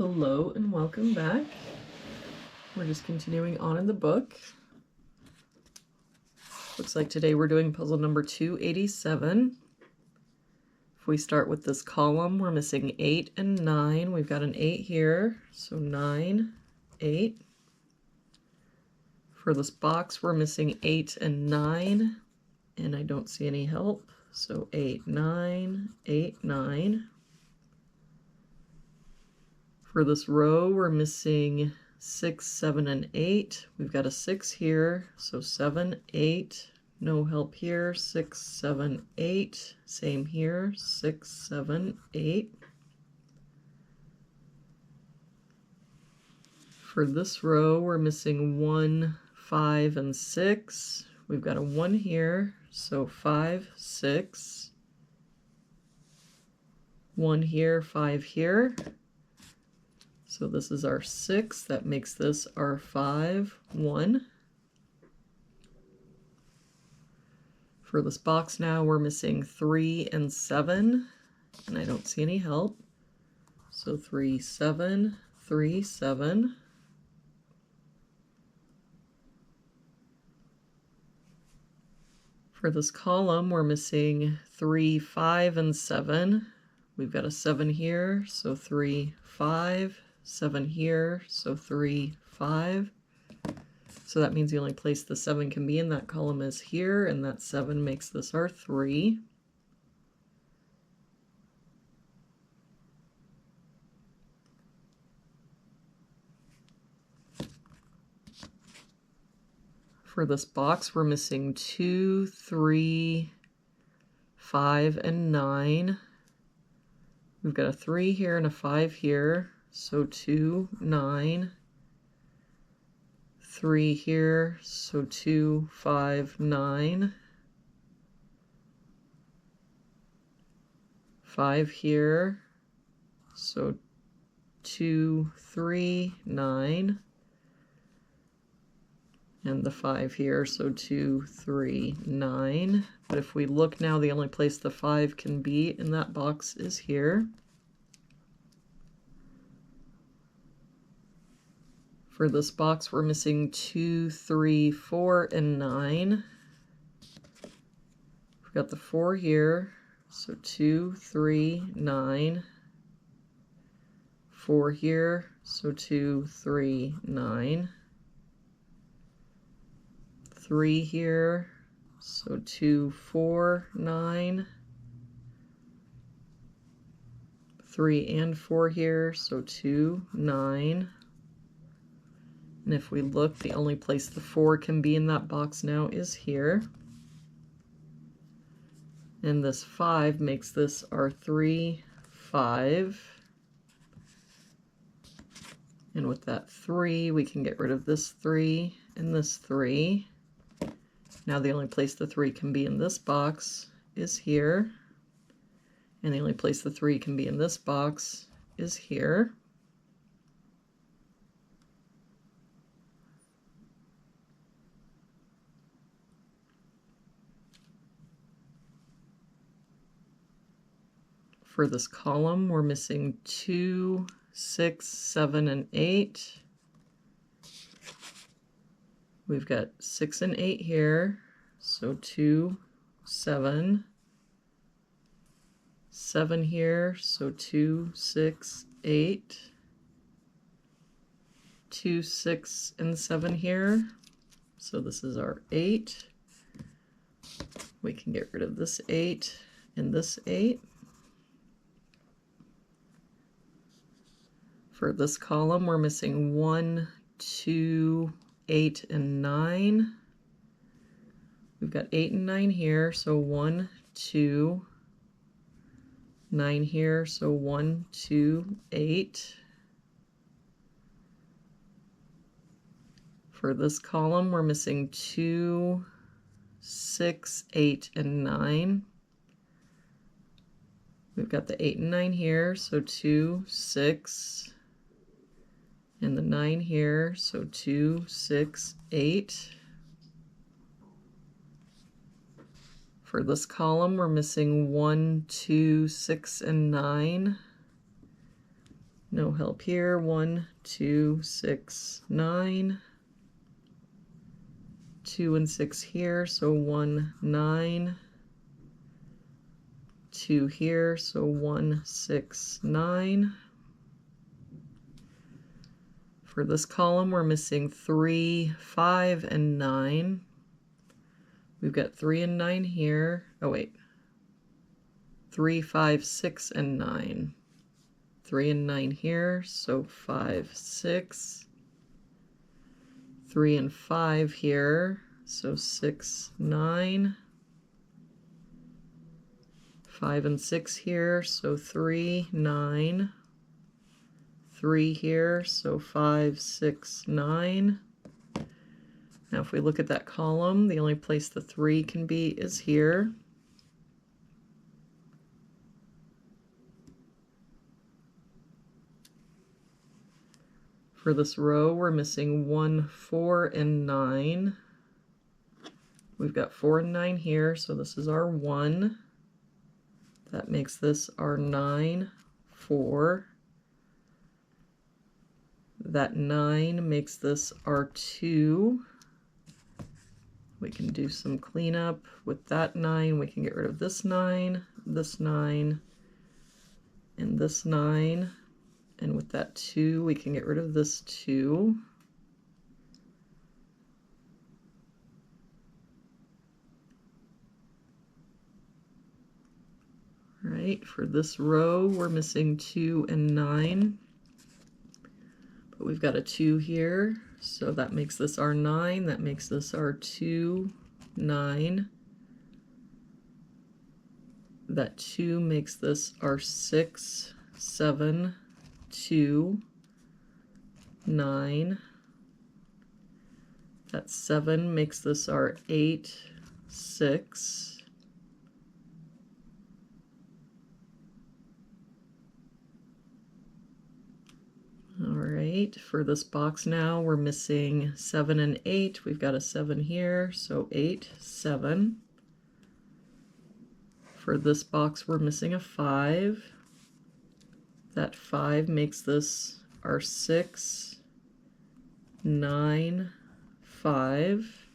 Hello and welcome back. We're just continuing on in the book. Looks like today we're doing puzzle number 287. If we start with this column, we're missing 8 and 9. We've got an 8 here, so 9, 8. For this box, we're missing 8 and 9, and I don't see any help, so 8, 9, 8, 9. For this row, we're missing 6, 7, and 8. We've got a 6 here, so 7, 8. No help here. 6, 7, 8. Same here. 6, 7, 8. For this row, we're missing 1, 5, and 6. We've got a 1 here, so 5, 6. 1 here, 5 here. So this is our 6, that makes this our 5, 1. For this box now, we're missing 3 and 7, and I don't see any help. So 3, 7, 3, 7. For this column, we're missing 3, 5, and 7. We've got a 7 here, so 3, 5. 7 here, so 3, 5. So that means the only place the 7 can be in that column is here, and that 7 makes this our 3. For this box, we're missing 2, 3, 5, and 9. We've got a 3 here and a 5 here. So 2, 9, 3 here, so 2, 5, 9, 5 here, so 2, 3, 9, and the 5 here, so 2, 3, 9. But if we look now, the only place the 5 can be in that box is here. For this box, we're missing 2, 3, 4, and 9. We've got the 4 here, so 2, 3, 9. 4 here, so 2, 3, 9. 3 here, so 2, 4, 9. 3 and 4 here, so 2, 9. And if we look, the only place the 4 can be in that box now is here. And this 5 makes this our 3, 5. And with that 3, we can get rid of this 3 and this 3. Now the only place the 3 can be in this box is here. And the only place the 3 can be in this box is here. For this column, we're missing 2, 6, 7, and 8. We've got 6 and 8 here, so 2, 7. 7 here, so 2, 6, 8. 2, 6, and 7 here, so this is our 8. We can get rid of this 8 and this 8. For this column, we're missing 1, 2, 8, and 9. We've got 8 and 9 here, so 1, 2. 9 here, so 1, 2, 8. For this column, we're missing 2, 6, 8, and 9. We've got the 8 and 9 here, so 2, 6. And the 9 here, so 2, 6, 8. For this column, we're missing 1, 2, 6, and 9. No help here. 1, 2, 6, 9. 2 and 6 here, so 1, 9. 2 here, so 1, 6, 9. For this column, we're missing 3, 5, and 9. We've got 3 and 9 here. Oh, wait. 3, 5, 6, and 9. 3 and 9 here, so 5, 6. 3 and 5 here, so 6, 9. 5 and 6 here, so 3, 9. 3 here, so 5, 6, 9. Now if we look at that column, the only place the 3 can be is here. For this row, we're missing 1, 4, and 9. We've got 4 and 9 here, so this is our 1. That makes this our 9, 4. That 9 makes this our 2. We can do some cleanup with that 9. We can get rid of this 9, and this 9. And with that 2, we can get rid of this 2. All right, for this row, we're missing 2 and 9. But we've got a 2 here, so that makes this our 9. That makes this our 2, 9. That 2 makes this our 6, 7, 2, 9. That 7 makes this our 8, 6. All right, for this box now, we're missing 7 and 8. We've got a 7 here, so 8, 7. For this box, we're missing a 5. That 5 makes this our 6, 9, 5.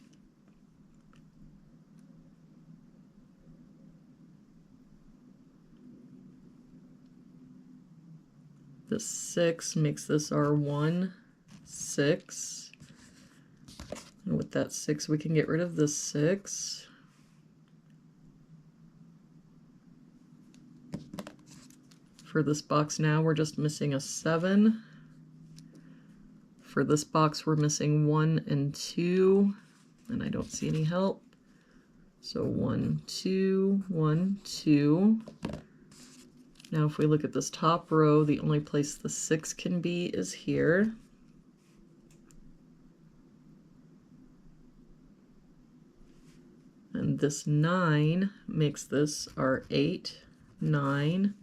The 6 makes this our 1, 6. And with that 6, we can get rid of this 6. For this box now, we're just missing a 7. For this box, we're missing 1 and 2, and I don't see any help. So 1, 2, 1, 2. Now if we look at this top row, the only place the 6 can be is here. And this 9 makes this our 8, 9.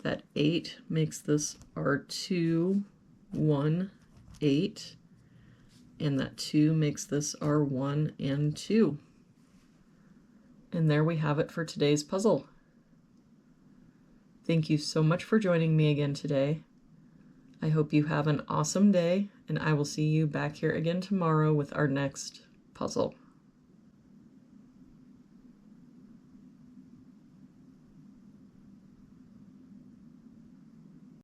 That 8 makes this our 2, 1, 8. And that 2 makes this our 1 and 2. And there we have it for today's puzzle. Thank you so much for joining me again today. I hope you have an awesome day, and I will see you back here again tomorrow with our next puzzle.